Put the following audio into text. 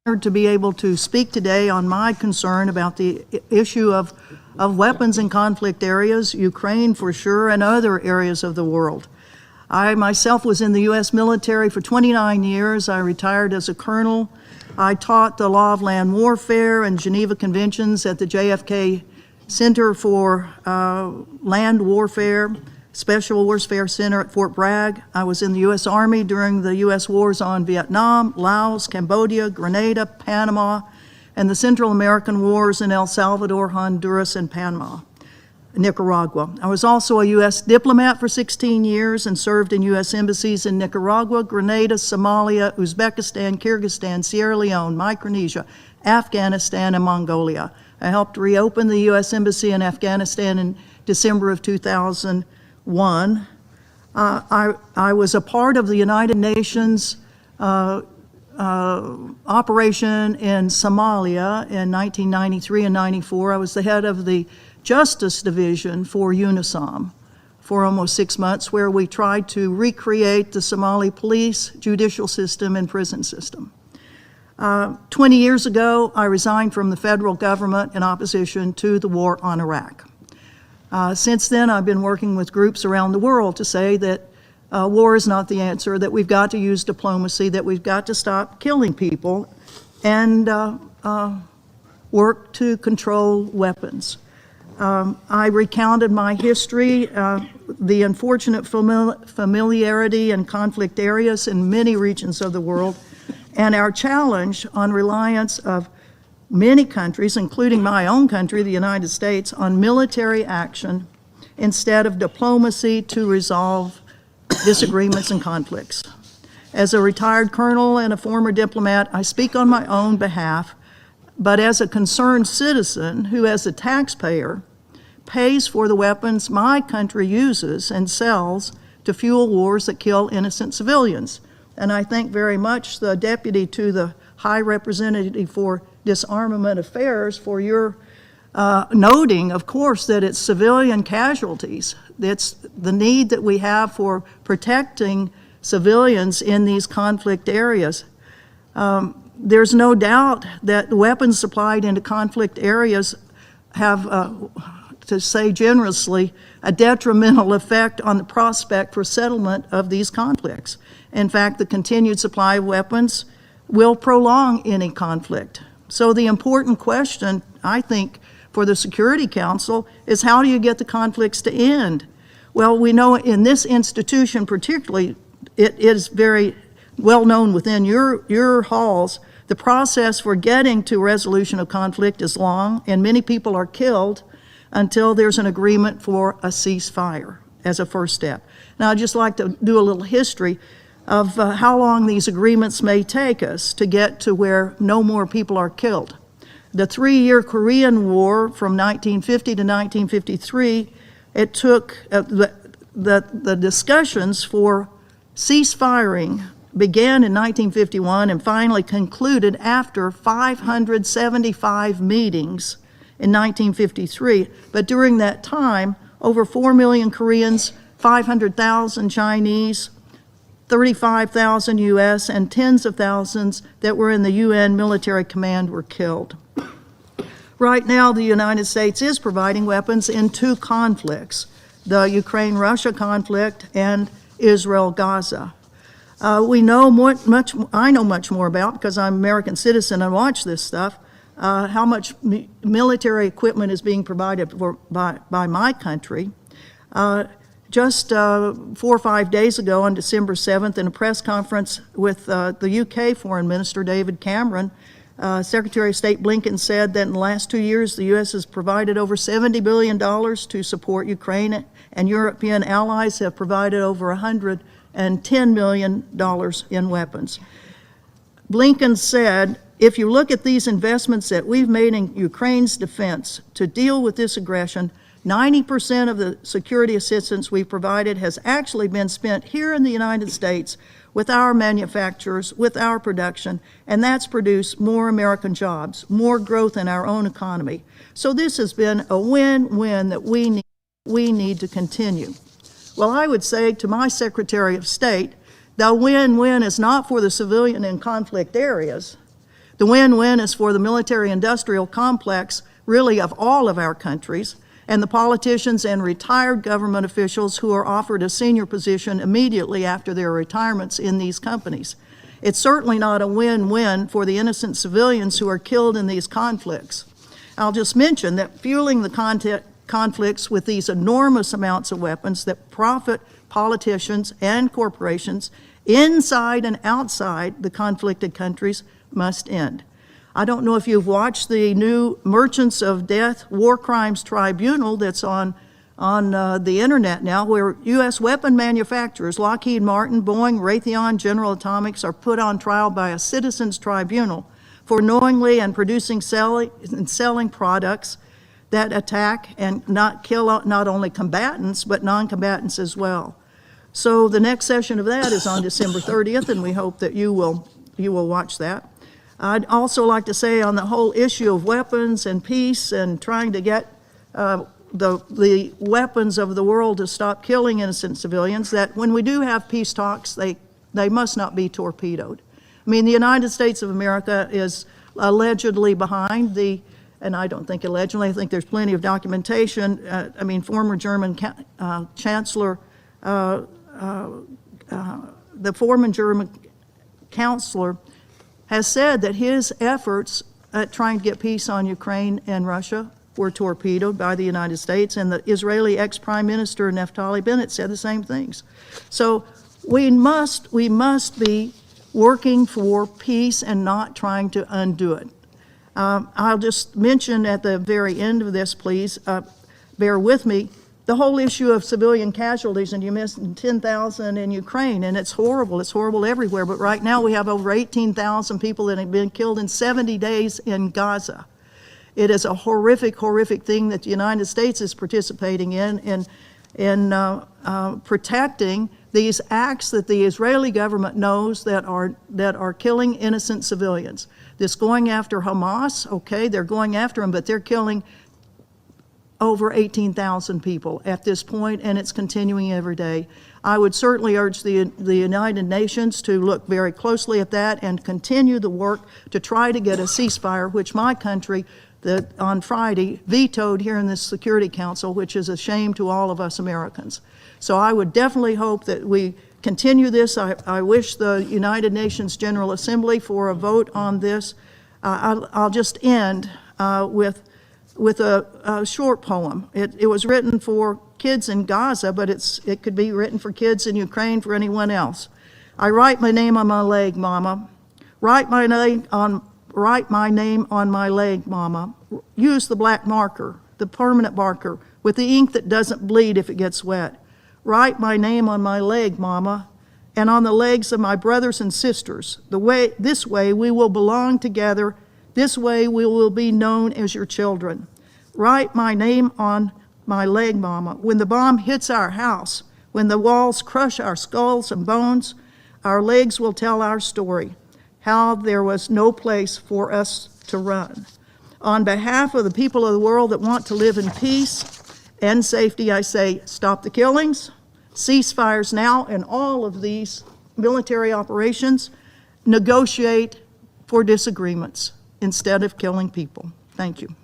honored to be able to speak today on my concern about the issue of weapons in conflict areas, Ukraine for sure, and other areas of the world. I myself was in the U.S. military for 29 years. I retired as a colonel. I taught the law of land warfare and Geneva Conventions at the JFK Center for Land Warfare, Special Warfare Center at Fort Bragg. I was in the U.S. Army during the U.S. wars on Vietnam, Laos, Cambodia, Grenada, Panama, and the Central American wars in El Salvador, Honduras, and Nicaragua. I was also a U.S. diplomat for 16 years and served in U.S. embassies in Nicaragua, Grenada, Somalia, Uzbekistan, Kyrgyzstan, Sierra Leone, Micronesia, Afghanistan, and Mongolia. I helped reopen the U.S. Embassy in Afghanistan in December of 2001. I was a part of the United Nations operation in Somalia in 1993 and 94. I was the head of the Justice Division for UNISOM for almost 6 months, where we tried to recreate the Somali police, judicial system, and prison system. 20 years ago, I resigned from the federal government in opposition to the war on Iraq. Since then, I've been working with groups around the world to say that war is not the answer, that we've got to use diplomacy, that we've got to stop killing people and work to control weapons. I recounted my history, the unfortunate familiarity in conflict areas in many regions of the world, and our challenge on reliance of many countries, including my own country, the United States, on military action instead of diplomacy to resolve disagreements and conflicts. As a retired colonel and a former diplomat, I speak on my own behalf, but as a concerned citizen who, as a taxpayer, pays for the weapons my country uses and sells to fuel wars that kill innocent civilians. And I thank very much the deputy to the High Representative for Disarmament Affairs for your noting, of course, that it's civilian casualties. It's the need that we have for protecting civilians in these conflict areas. There's no doubt that the weapons supplied into conflict areas have, to say generously, a detrimental effect on the prospect for settlement of these conflicts. In fact, the continued supply of weapons will prolong any conflict. So the important question, I think, for the Security Council is, how do you get the conflicts to end? Well, we know in this institution particularly, it is very well known within your halls, the process for getting to resolution of conflict is long, and many people are killed until there's an agreement for a ceasefire as a first step. Now, I'd just like to do a little history of how long these agreements may take us to get to where no more people are killed. The 3-year Korean War from 1950 to 1953, it took the discussions for ceasefiring began in 1951 and finally concluded after 575 meetings in 1953. But during that time, over 4 million Koreans, 500,000 Chinese, 35,000 U.S., and tens of thousands that were in the UN military command were killed. Right now, the United States is providing weapons in 2 conflicts, the Ukraine-Russia conflict and Israel-Gaza. I know much more about, because I'm an American citizen and watch this stuff, how much military equipment is being provided by my country. Just 4 or 5 days ago, on December 7th, in a press conference with the UK Foreign Minister David Cameron, Secretary of State Blinken said that in the last 2 years, the U.S. has provided over $70 billion to support Ukraine, and European allies have provided over $110 million in weapons. Blinken said, if you look at these investments that we've made in Ukraine's defense to deal with this aggression, 90% of the security assistance we provided has actually been spent here in the United States with our manufacturers, with our production, and that's produced more American jobs, more growth in our own economy. So this has been a win-win that we need to continue. Well, I would say to my Secretary of State, the win-win is not for the civilian in conflict areas, The win-win is for the military-industrial complex, really of all of our countries, and the politicians and retired government officials who are offered a senior position immediately after their retirements in these companies. It's certainly not a win-win for the innocent civilians who are killed in these conflicts. I'll just mention that fueling the conflicts with these enormous amounts of weapons that profit politicians and corporations inside and outside the conflicted countries must end. I don't know if you've watched the new Merchants of Death War Crimes Tribunal that's on the internet now, where U.S. weapon manufacturers, Lockheed Martin, Boeing, Raytheon, General Atomics, are put on trial by a citizens tribunal for knowingly and producing and selling products that attack and kill not only combatants, but non-combatants as well. So the next session of that is on December 30th, and we hope that you will watch that. I'd also like to say on the whole issue of weapons and peace and trying to get the weapons of the world to stop killing innocent civilians, that when we do have peace talks, they must not be torpedoed. I mean, the United States of America is allegedly behind and I don't think allegedly, I think there's plenty of documentation. Former German Chancellor, the former German Chancellor has said that his efforts at trying to get peace on Ukraine and Russia were torpedoed by the United States, and the Israeli ex-Prime Minister Naftali Bennett said the same things. So we must be working for peace and not trying to undo it. I'll just mention at the very end of this, please, bear with me, the whole issue of civilian casualties, and you mentioned 10,000 in Ukraine, and it's horrible everywhere, but right now we have over 18,000 people that have been killed in 70 days in Gaza. It is a horrific thing that the United States is participating in protecting these acts that the Israeli government knows that are killing innocent civilians. This going after Hamas, okay, they're going after them, but they're killing over 18,000 people at this point, and it's continuing every day. I would certainly urge the United Nations to look very closely at that and continue the work to try to get a ceasefire, which my country on Friday vetoed here in this Security Council, which is a shame to all of us Americans. So I would definitely hope that we continue this. I wish the United Nations General Assembly for a vote on this. I'll just end with a short poem. It was written for kids in Gaza, but it could be written for kids in Ukraine, for anyone else. I write my name on my leg, Mama. Write my name on my leg, Mama. Use the black marker, the permanent marker, with the ink that doesn't bleed if it gets wet. Write my name on my leg, Mama, and on the legs of my brothers and sisters. This way we will belong together. This way we will be known as your children. Write my name on my leg, Mama. When the bomb hits our house, when the walls crush our skulls and bones, our legs will tell our story, how there was no place for us to run. On behalf of the people of the world that want to live in peace and safety, I say, stop the killings, ceasefires now, and all of these military operations, negotiate for disagreements instead of killing people. Thank you.